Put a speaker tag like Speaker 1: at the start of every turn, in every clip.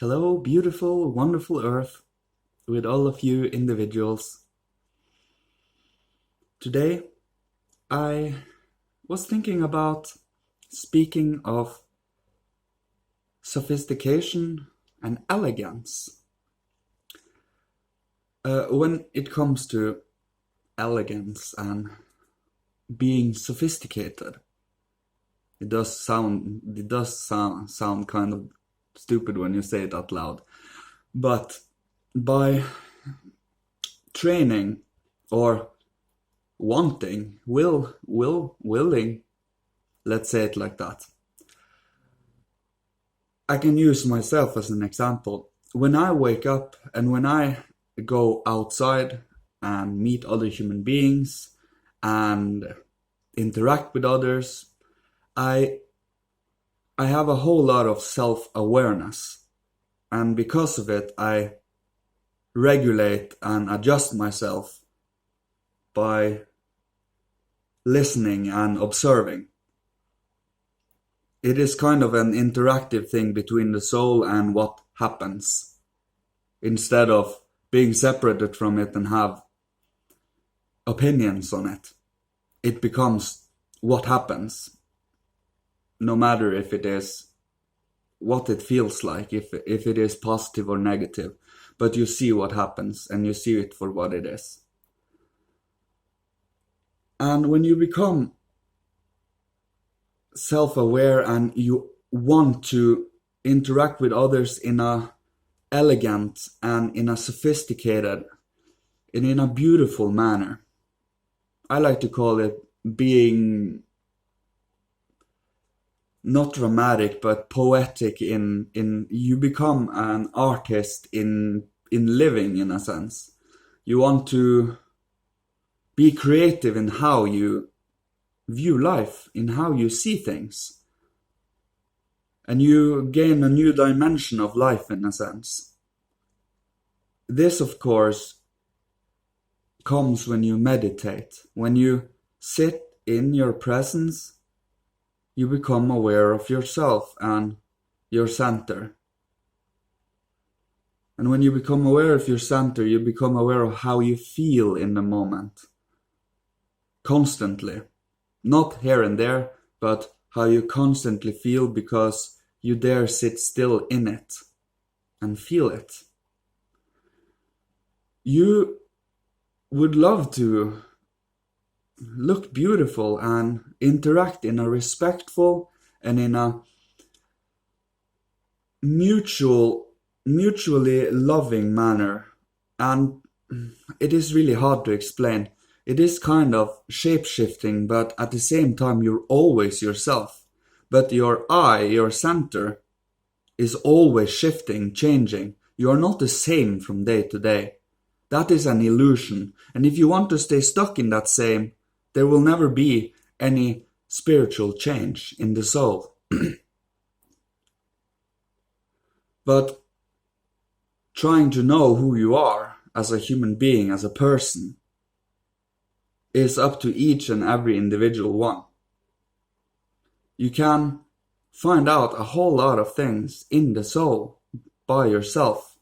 Speaker 1: Hello, beautiful, wonderful Earth, with all of you individuals. Today, I was thinking about speaking of sophistication and elegance. When it comes to elegance and being sophisticated, it does sound kind of stupid when you say it out loud. But by training or willing, let's say it like that. I can use myself as an example. When I wake up and when I go outside and meet other human beings and interact with others, I I have a whole lot of self-awareness, and because of it, I regulate and adjust myself by listening and observing. It is kind of an interactive thing between the soul and what happens, instead of being separated from it and have opinions on it. It becomes what happens, no matter if it is what it feels like, if it is positive or negative. But you see what happens and you see it for what it is. And when you become self-aware and you want to interact with others in a elegant and in a sophisticated and in a beautiful manner, I like to call it being not dramatic but poetic in you become an artist in living, in a sense. You want to be creative in how you view life, in how you see things, and you gain a new dimension of life, in a sense. This, of course, comes when you meditate. When you sit in your presence, you become aware of yourself and your center. And when you become aware of your center, you become aware of how you feel in the moment. Constantly. Not here and there, but how you constantly feel, because you dare sit still in it and feel it. You would love to look beautiful and interact in a respectful and in a mutually loving manner. And it is really hard to explain. It is kind of shape-shifting, but at the same time you're always yourself. But your your center, is always shifting, changing. You are not the same from day to day. That is an illusion. And if you want to stay stuck in that same, there will never be any spiritual change in the soul. But trying to know who you are as a human being, as a person, is up to each and every individual one. You can find out a whole lot of things in the soul by yourself.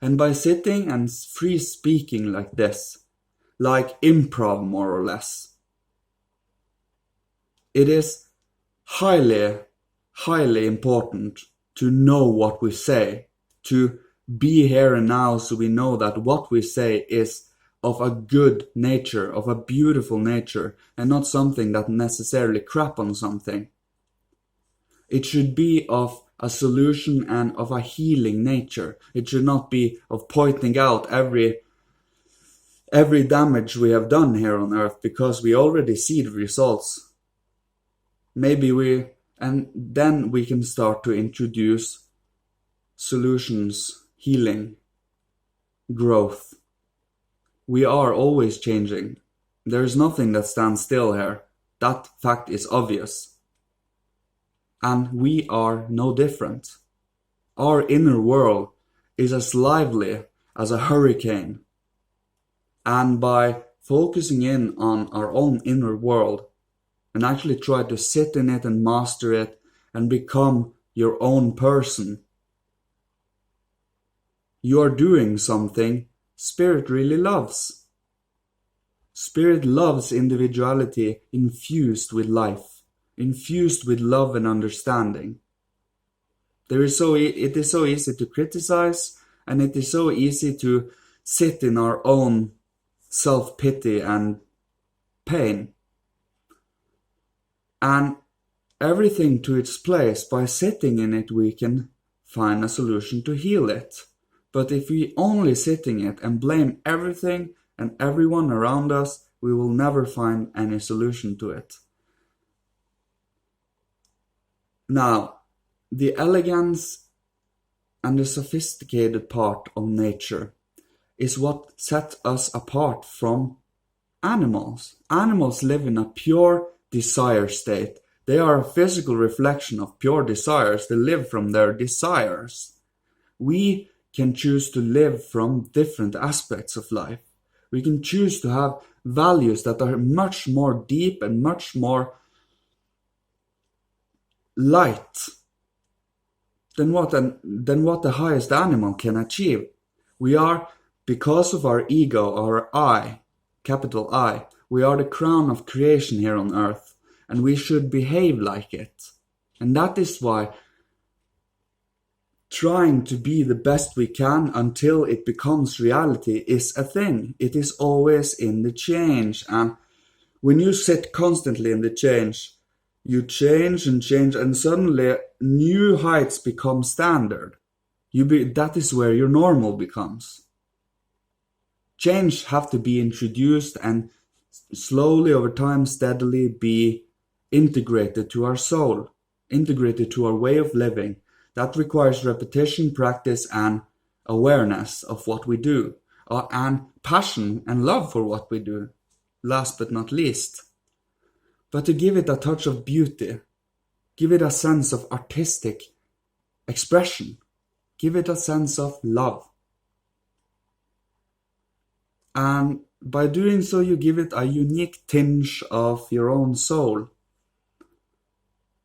Speaker 1: And by sitting and free speaking like this, like improv more or less, it is highly, highly important to know what we say, to be here and now, so we know that what we say is of a good nature, of a beautiful nature, and not something that necessarily crap on something. It should be of a solution and of a healing nature. It should not be of pointing out every damage we have done here on earth, because we already see the results. And then we can start to introduce solutions, healing, growth. We are always changing. There is nothing that stands still here. That fact is obvious. And we are no different. Our inner world is as lively as a hurricane. And by focusing in on our own inner world and actually try to sit in it and master it and become your own person, you are doing something Spirit really loves. Spirit loves individuality infused with life, infused with love and understanding. It is so easy to criticize, and it is so easy to sit in our own self-pity and pain. And everything to its place, by sitting in it we can find a solution to heal it. But if we only sit in it and blame everything and everyone around us, we will never find any solution to it. Now, the elegance and the sophisticated part of nature is what sets us apart from animals. Animals live in a pure desire state. They are a physical reflection of pure desires. They live from their desires. We can choose to live from different aspects of life. We can choose to have values that are much more deep and much more light than what the highest animal can achieve. We are, because of our ego, our I, capital I, we are the crown of creation here on earth, and we should behave like it. And that is why trying to be the best we can until it becomes reality is a thing. It is always in the change, and when you sit constantly in the change, you change and change, and suddenly new heights become standard. That is where your normal becomes. Change have to be introduced and slowly over time, steadily be integrated to our soul, integrated to our way of living. That requires repetition, practice, and awareness of what we do, and passion and love for what we do, last but not least. But to give it a touch of beauty, give it a sense of artistic expression, give it a sense of love. And by doing so, you give it a unique tinge of your own soul.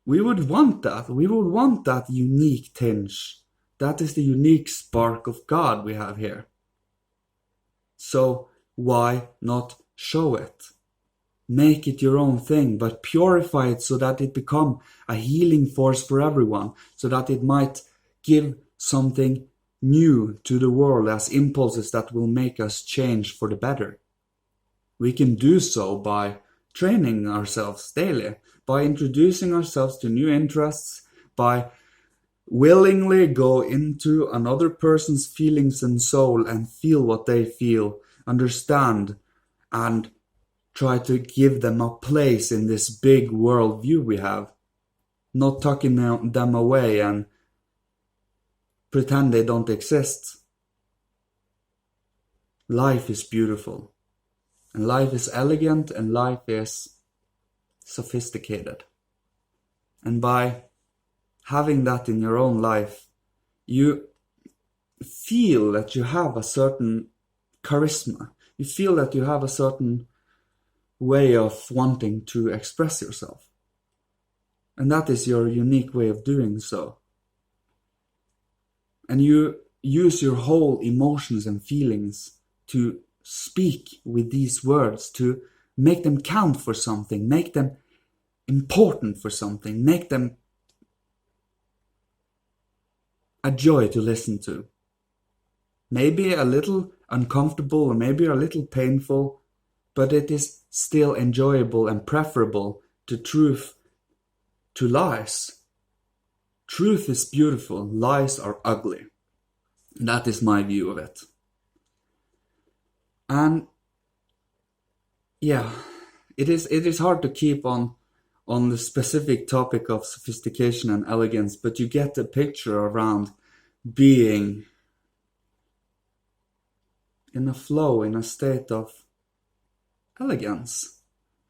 Speaker 1: We would want that. We would want that unique tinge. That is the unique spark of God we have here. So why not show it? Make it your own thing, but purify it so that it become a healing force for everyone, so that it might give something new to the world as impulses that will make us change for the better. We can do so by training ourselves daily, by introducing ourselves to new interests, by willingly go into another person's feelings and soul and feel what they feel, understand, and try to give them a place in this big world view we have, not tucking them away and pretend they don't exist. Life is beautiful, and life is elegant, and life is sophisticated. And by having that in your own life, you feel that you have a certain charisma. You feel that you have a certain way of wanting to express yourself. And that is your unique way of doing so. And you use your whole emotions and feelings to speak with these words, to make them count for something, make them important for something, make them a joy to listen to. Maybe a little uncomfortable or maybe a little painful, but it is still enjoyable and preferable to truth to lies. Truth is beautiful, lies are ugly. That is my view of it. And yeah, it is hard to keep on the specific topic of sophistication and elegance, but you get the picture around being in a flow, in a state of elegance,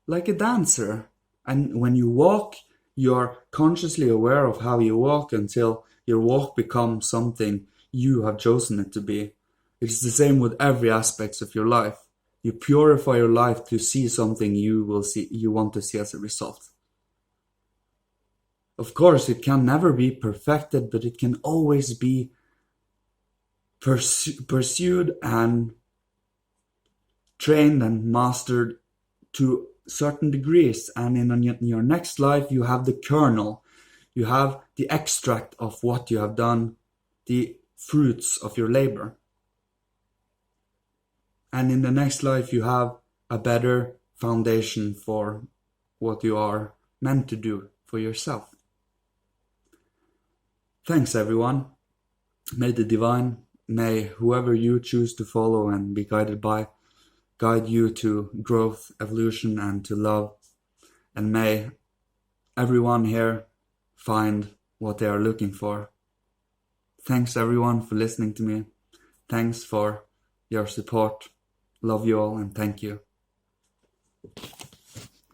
Speaker 1: like a dancer. And when you walk, you're consciously aware of how you walk until your walk becomes something you have chosen it to be. It's the same with every aspect of your life. You purify your life to see something you want to see as a result. Of course, it can never be perfected, but it can always be pursued and trained and mastered to certain degrees, and in your next life you have the kernel, you have the extract of what you have done, the fruits of your labor. And in the next life you have a better foundation for what you are meant to do for yourself. Thanks everyone. May the divine, may whoever you choose to follow and be guided by, guide you to growth, evolution, and to love. And may everyone here find what they are looking for. Thanks everyone for listening to me. Thanks for your support. Love you all and thank you.